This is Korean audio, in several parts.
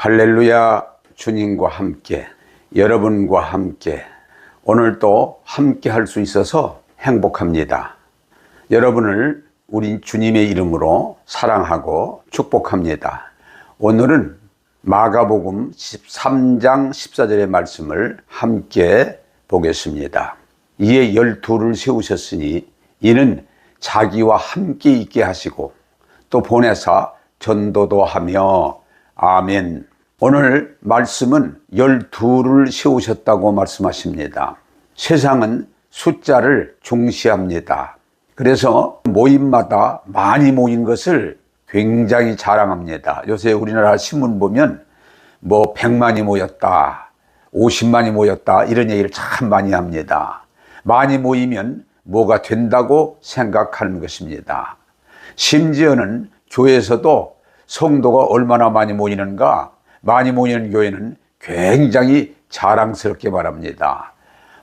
할렐루야. 주님과 함께, 여러분과 함께, 오늘도 함께 할 수 있어서 행복합니다. 여러분을 우리 주님의 이름으로 사랑하고 축복합니다. 오늘은 마가복음 13장 14절의 말씀을 함께 보겠습니다. 이에 12를 세우셨으니 이는 자기와 함께 있게 하시고 또 보내사 전도도 하며. 아멘. 오늘 말씀은 12를 세우셨다고 말씀하십니다. 세상은 숫자를 중시합니다. 그래서 모임마다 많이 모인 것을 굉장히 자랑합니다. 요새 우리나라 신문 보면 100만이 모였다, 50만이 모였다, 이런 얘기를 참 많이 합니다. 많이 모이면 뭐가 된다고 생각하는 것입니다. 심지어는 교회에서도 성도가 얼마나 많이 모이는가, 많이 모이는 교회는 굉장히 자랑스럽게 말합니다.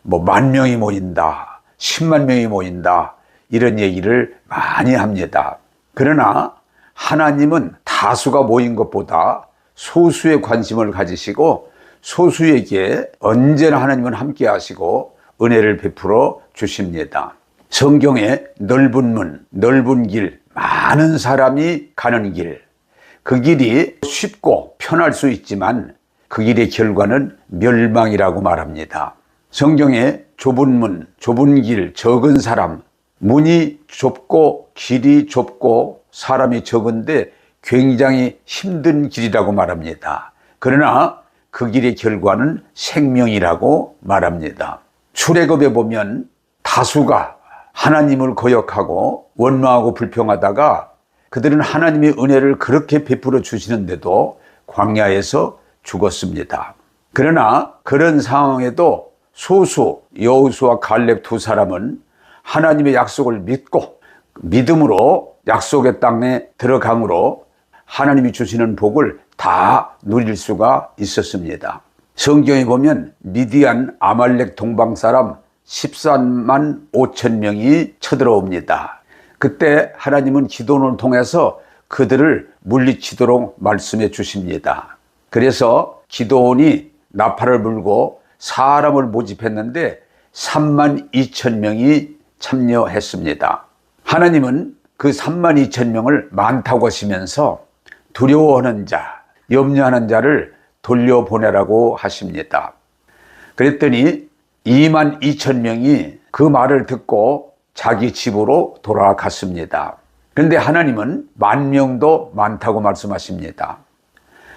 10,000명이 모인다, 10만 명이 모인다, 이런 얘기를 많이 합니다. 그러나 하나님은 다수가 모인 것보다 소수에 관심을 가지시고 소수에게 언제나 하나님은 함께 하시고 은혜를 베풀어 주십니다. 성경에 넓은 문, 넓은 길, 많은 사람이 가는 길, 그 길이 쉽고 편할 수 있지만 그 길의 결과는 멸망이라고 말합니다. 성경에 좁은 문, 좁은 길, 적은 사람, 문이 좁고 길이 좁고 사람이 적은데 굉장히 힘든 길이라고 말합니다. 그러나 그 길의 결과는 생명이라고 말합니다. 출애굽에 보면 다수가 하나님을 거역하고 원망하고 불평하다가 그들은 하나님의 은혜를 그렇게 베풀어 주시는데도 광야에서 죽었습니다. 그러나 그런 상황에도 소수 여호수아 갈렙 두 사람은 하나님의 약속을 믿고 믿음으로 약속의 땅에 들어감으로 하나님이 주시는 복을 다 누릴 수가 있었습니다. 성경에 보면 미디안 아말렉 동방 사람 13만 5천 명이 쳐들어옵니다. 그때 하나님은 기도원을 통해서 그들을 물리치도록 말씀해 주십니다. 그래서 기도원이 나팔을 불고 사람을 모집했는데 3만 2천 명이 참여했습니다. 하나님은 그 3만 2천 명을 많다고 하시면서 두려워하는 자, 염려하는 자를 돌려보내라고 하십니다. 그랬더니 2만 2천 명이 그 말을 듣고 자기 집으로 돌아갔습니다. 그런데 하나님은 10,000명도 많다고 말씀하십니다.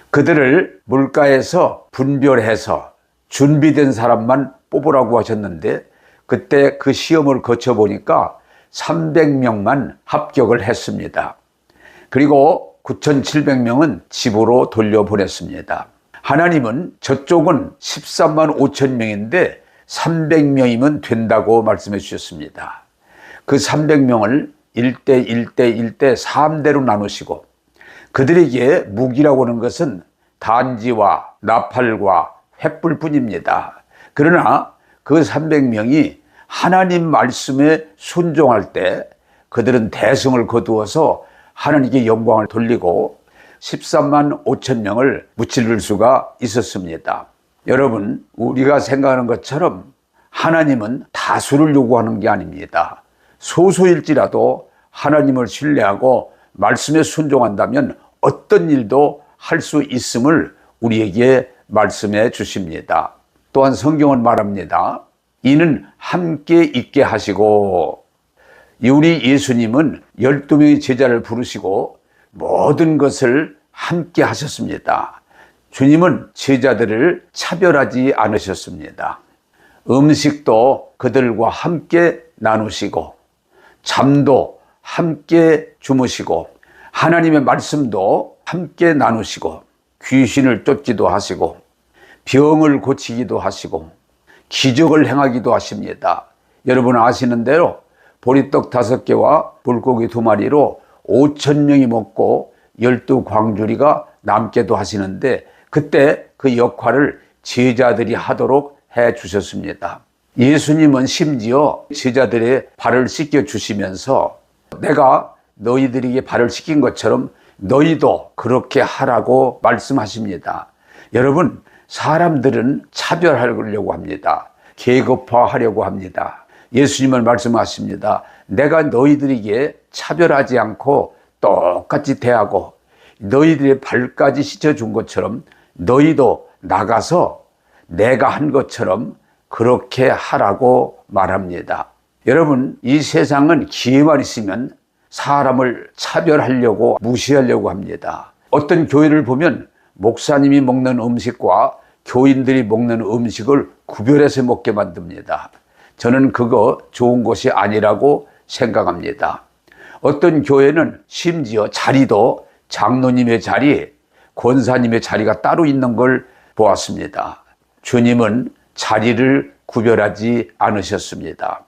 그들을 물가에서 분별해서 준비된 사람만 뽑으라고 하셨는데 그때 그 시험을 거쳐보니까 300명만 합격을 했습니다. 그리고 9,700명은 집으로 돌려보냈습니다. 하나님은 저쪽은 13만 5천 명인데 300명이면 된다고 말씀해 주셨습니다. 그 300명을 1대 1대 1대 3대로 나누시고 그들에게 무기라고 하는 것은 단지와 나팔과 횃불뿐입니다. 그러나 그 300명이 하나님 말씀에 순종할 때 그들은 대성을 거두어서 하나님께 영광을 돌리고 13만 5천 명을 무찌를 수가 있었습니다. 여러분, 우리가 생각하는 것처럼 하나님은 다수를 요구하는 게 아닙니다. 소수일지라도 하나님을 신뢰하고 말씀에 순종한다면 어떤 일도 할 수 있음을 우리에게 말씀해 주십니다. 또한 성경은 말합니다. 이는 함께 있게 하시고, 우리 예수님은 12명의 제자를 부르시고 모든 것을 함께 하셨습니다. 주님은 제자들을 차별하지 않으셨습니다. 음식도 그들과 함께 나누시고 잠도 함께 주무시고 하나님의 말씀도 함께 나누시고 귀신을 쫓기도 하시고 병을 고치기도 하시고 기적을 행하기도 하십니다. 여러분 아시는 대로 보리떡 5개와 물고기 2마리로 5,000명이 먹고 12광주리가 남게도 하시는데 그때 그 역할을 제자들이 하도록 해 주셨습니다. 예수님은 심지어 제자들의 발을 씻겨 주시면서 내가 너희들에게 발을 씻긴 것처럼 너희도 그렇게 하라고 말씀하십니다. 여러분, 사람들은 차별하려고 합니다. 계급화하려고 합니다. 예수님은 말씀하십니다. 내가 너희들에게 차별하지 않고 똑같이 대하고 너희들의 발까지 씻어준 것처럼 너희도 나가서 내가 한 것처럼 그렇게 하라고 말합니다. 여러분, 이 세상은 기회만 있으면 사람을 차별하려고 무시하려고 합니다. 어떤 교회를 보면 목사님이 먹는 음식과 교인들이 먹는 음식을 구별해서 먹게 만듭니다. 저는 그거 좋은 것이 아니라고 생각합니다. 어떤 교회는 심지어 자리도 장로님의 자리, 권사님의 자리가 따로 있는 걸 보았습니다. 주님은 자리를 구별하지 않으셨습니다.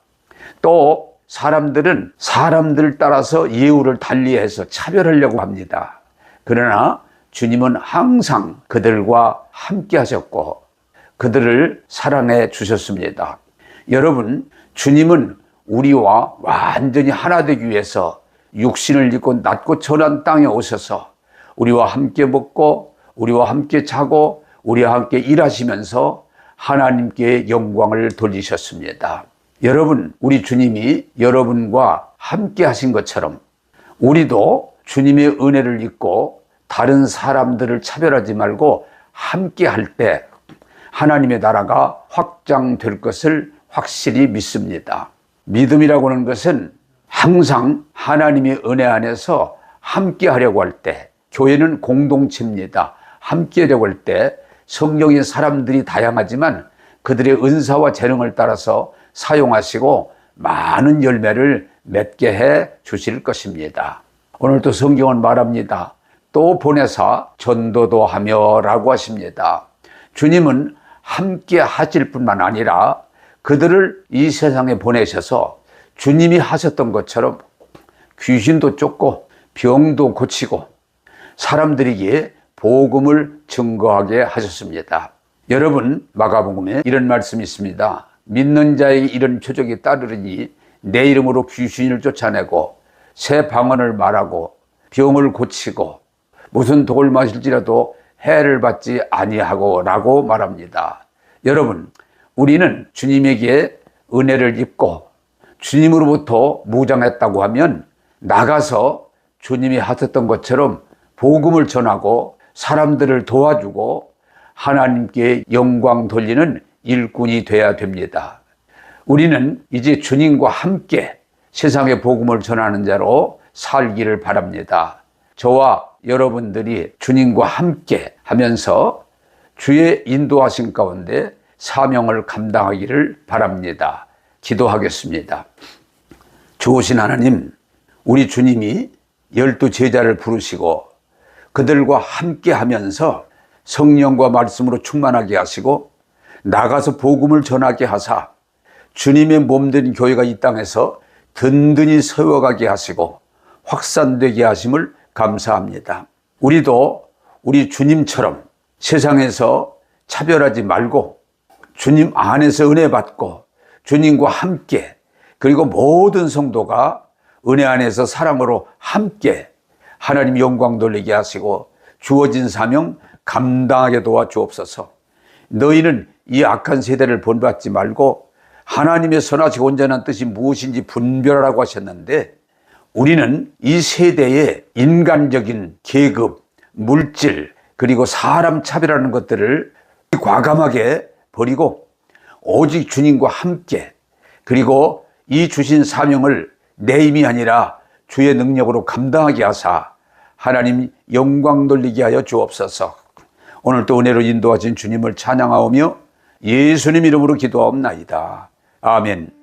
또 사람들은 사람들 따라서 예우를 달리해서 차별하려고 합니다. 그러나 주님은 항상 그들과 함께 하셨고 그들을 사랑해 주셨습니다. 여러분, 주님은 우리와 완전히 하나 되기 위해서 육신을 입고 낮고 천한 땅에 오셔서 우리와 함께 먹고 우리와 함께 자고 우리와 함께 일하시면서 하나님께 영광을 돌리셨습니다. 여러분, 우리 주님이 여러분과 함께 하신 것처럼 우리도 주님의 은혜를 입고 다른 사람들을 차별하지 말고 함께 할 때 하나님의 나라가 확장될 것을 확실히 믿습니다. 믿음이라고 하는 것은 항상 하나님의 은혜 안에서 함께 하려고 할 때, 교회는 공동체입니다. 함께 하려고 할 때 성령의 사람들이 다양하지만 그들의 은사와 재능을 따라서 사용하시고 많은 열매를 맺게 해 주실 것입니다. 오늘도 성경은 말합니다. 또 보내사 전도도 하며 라고 하십니다. 주님은 함께 하실 뿐만 아니라 그들을 이 세상에 보내셔서 주님이 하셨던 것처럼 귀신도 쫓고 병도 고치고 사람들에게 복음을 증거하게 하셨습니다. 여러분, 마가복음에 이런 말씀이 있습니다. 믿는 자의 이런 표적이 따르리니 내 이름으로 귀신을 쫓아내고 새 방언을 말하고 병을 고치고 무슨 독을 마실지라도 해를 받지 아니하고 라고 말합니다. 여러분, 우리는 주님에게 은혜를 입고 주님으로부터 무장했다고 하면 나가서 주님이 하셨던 것처럼 복음을 전하고 사람들을 도와주고 하나님께 영광 돌리는 일꾼이 되어야 됩니다. 우리는 이제 주님과 함께 세상의 복음을 전하는 자로 살기를 바랍니다. 저와 여러분들이 주님과 함께 하면서 주의 인도하신 가운데 사명을 감당하기를 바랍니다. 기도하겠습니다. 좋으신 하나님, 우리 주님이 12 제자를 부르시고 그들과 함께 하면서 성령과 말씀으로 충만하게 하시고 나가서 복음을 전하게 하사 주님의 몸된 교회가 이 땅에서 든든히 세워가게 하시고 확산되게 하심을 감사합니다. 우리도 우리 주님처럼 세상에서 차별하지 말고 주님 안에서 은혜 받고 주님과 함께 그리고 모든 성도가 은혜 안에서 사랑으로 함께 하나님 영광 돌리게 하시고 주어진 사명 감당하게 도와주옵소서. 너희는 이 악한 세대를 본받지 말고 하나님의 선하시고 온전한 뜻이 무엇인지 분별하라고 하셨는데 우리는 이 세대의 인간적인 계급, 물질 그리고 사람 차별하는 것들을 과감하게 버리고 오직 주님과 함께 그리고 이 주신 사명을 내 힘이 아니라 주의 능력으로 감당하게 하사 하나님 영광 돌리게 하여 주옵소서. 오늘 또 은혜로 인도하신 주님을 찬양하오며 예수님 이름으로 기도하옵나이다. 아멘.